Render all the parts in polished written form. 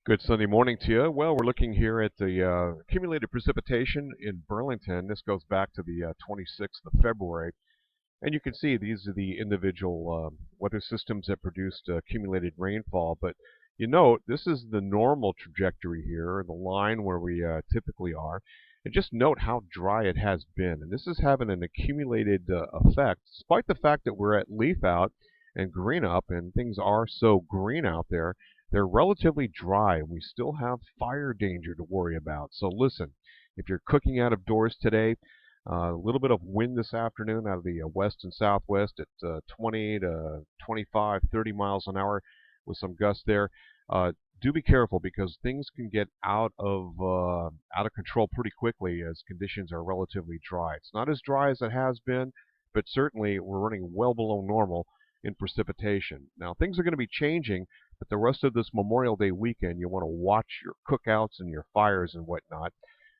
Good Sunday morning to you. Well, we're looking here at the accumulated precipitation in Burlington. This goes back to the 26th of February. And you can see these are the individual weather systems that produced accumulated rainfall. But you note this is the normal trajectory here, the line where we typically are. And just note how dry it has been. And this is having an accumulated effect, despite the fact that we're at leaf out and green up, and things are so green out there. They're relatively dry, and we still have fire danger to worry about. So listen, if you're cooking out of doors today, a little bit of wind this afternoon out of the west and southwest at 20 to 25, 30 miles an hour with some gusts there. Do be careful because things can get out of control pretty quickly as conditions are relatively dry. It's not as dry as it has been, but certainly we're running well below normal in precipitation. Now things are going to be changing, but the rest of this Memorial Day weekend, you want to watch your cookouts and your fires and whatnot.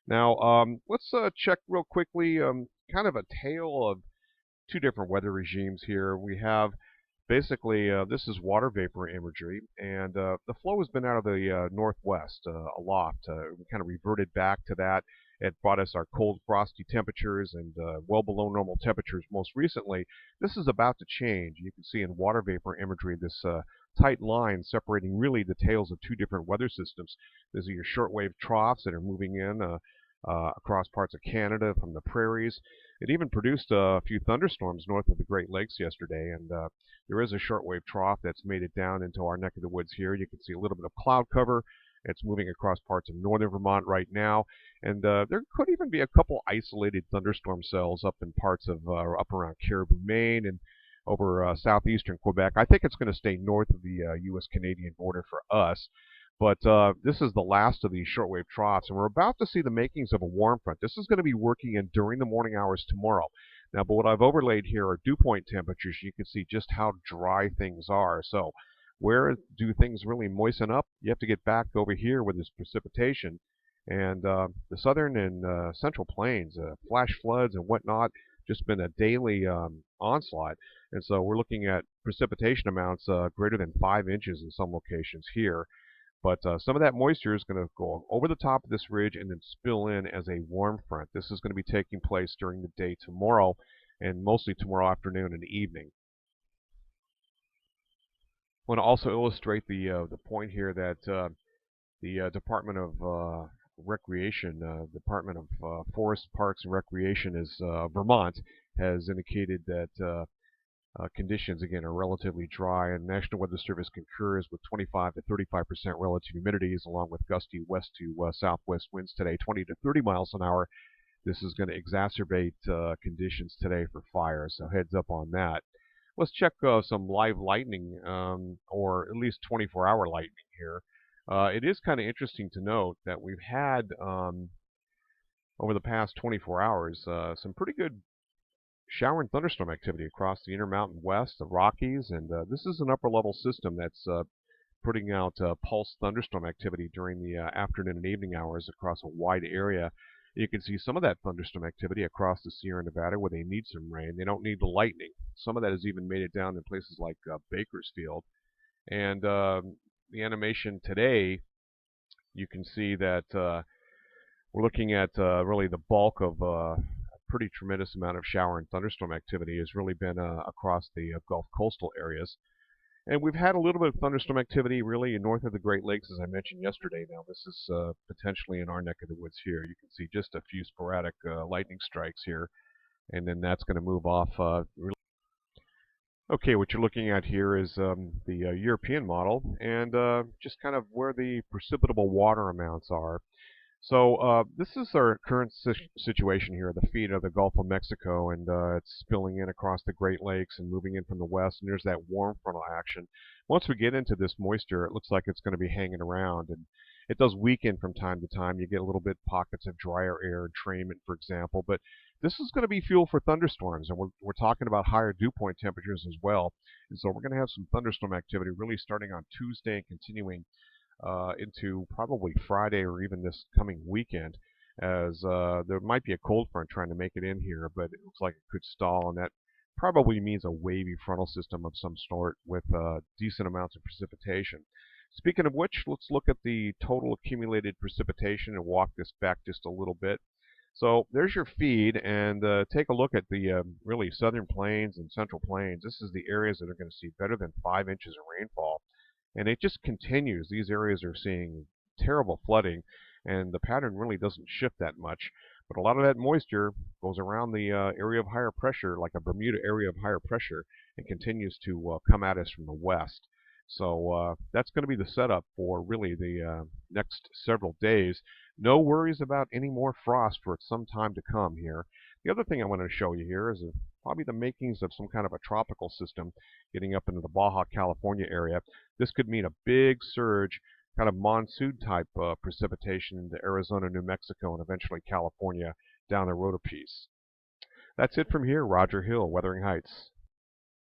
Now, let's check real quickly, kind of a tale of two different weather regimes here. We have basically, this is water vapor imagery, and the flow has been out of the northwest a lot. We kind of reverted back to that. It brought us our cold, frosty temperatures and well below normal temperatures most recently. This is about to change. You can see in water vapor imagery this tight line separating really the tails of two different weather systems. These are your shortwave troughs that are moving in across parts of Canada from the prairies. It even produced a few thunderstorms north of the Great Lakes yesterday, and there is a shortwave trough that's made it down into our neck of the woods here. You can see a little bit of cloud cover. It's moving across parts of northern Vermont right now, and there could even be a couple isolated thunderstorm cells up in parts of up around Caribou, Maine, and over southeastern Quebec. I think it's going to stay north of the U.S.-Canadian border for us. But this is the last of these shortwave troughs, and we're about to see the makings of a warm front. This is going to be working in during the morning hours tomorrow. Now, but what I've overlaid here are dew point temperatures. You can see just how dry things are. So where do things really moisten up? You have to get back over here with this precipitation. And the southern and central plains, flash floods and whatnot, just been a daily onslaught. And so we're looking at precipitation amounts greater than 5 inches in some locations here. But some of that moisture is going to go over the top of this ridge and then spill in as a warm front. This is going to be taking place during the day tomorrow and mostly tomorrow afternoon and evening. I want to also illustrate the point here that the Department of Recreation, Department of Forest, Parks, and Recreation is Vermont has indicated that conditions, again, are relatively dry, and National Weather Service concurs with 25 to 35% relative humidities, along with gusty west to southwest winds today, 20 to 30 miles an hour. This is going to exacerbate conditions today for fire, so heads up on that. Let's check some live lightning, or at least 24-hour lightning here. It is kind of interesting to note that we've had, over the past 24 hours, some pretty good shower and thunderstorm activity across the Intermountain West, the Rockies, and this is an upper level system that's putting out pulse thunderstorm activity during the afternoon and evening hours across a wide area. You can see some of that thunderstorm activity across the Sierra Nevada where they need some rain. They don't need the lightning. Some of that has even made it down in places like Bakersfield. And the animation today, you can see that we're looking at really the bulk of pretty tremendous amount of shower and thunderstorm activity has really been across the Gulf coastal areas. And we've had a little bit of thunderstorm activity really north of the Great Lakes, as I mentioned yesterday. Now, this is potentially in our neck of the woods here. You can see just a few sporadic lightning strikes here, and then that's going to move off. Okay, what you're looking at here is the European model and just kind of where the precipitable water amounts are. So this is our current situation here, the feet of the Gulf of Mexico, and it's spilling in across the Great Lakes and moving in from the west, and there's that warm frontal action. Once we get into this moisture, it looks like it's going to be hanging around, and it does weaken from time to time. You get a little bit pockets of drier air entrainment, for example, but this is going to be fuel for thunderstorms, and we're talking about higher dew point temperatures as well. And so we're going to have some thunderstorm activity really starting on Tuesday and continuing into probably Friday or even this coming weekend, as there might be a cold front trying to make it in here, but it looks like it could stall, and that probably means a wavy frontal system of some sort with decent amounts of precipitation. Speaking of which, let's look at the total accumulated precipitation and walk this back just a little bit. So there's your feed, and take a look at the really southern plains and central plains. This is the areas that are going to see better than 5 inches of rainfall. And it just continues. These areas are seeing terrible flooding, and the pattern really doesn't shift that much. But a lot of that moisture goes around the area of higher pressure, like a Bermuda area of higher pressure, and continues to come at us from the west. So that's going to be the setup for really the next several days. No worries about any more frost for some time to come here. The other thing I want to show you here is probably the makings of some kind of a tropical system getting up into the Baja California area. This could mean a big surge, kind of monsoon type precipitation into Arizona, New Mexico, and eventually California down the road a piece. That's it from here. Roger Hill, Wuthering Heights.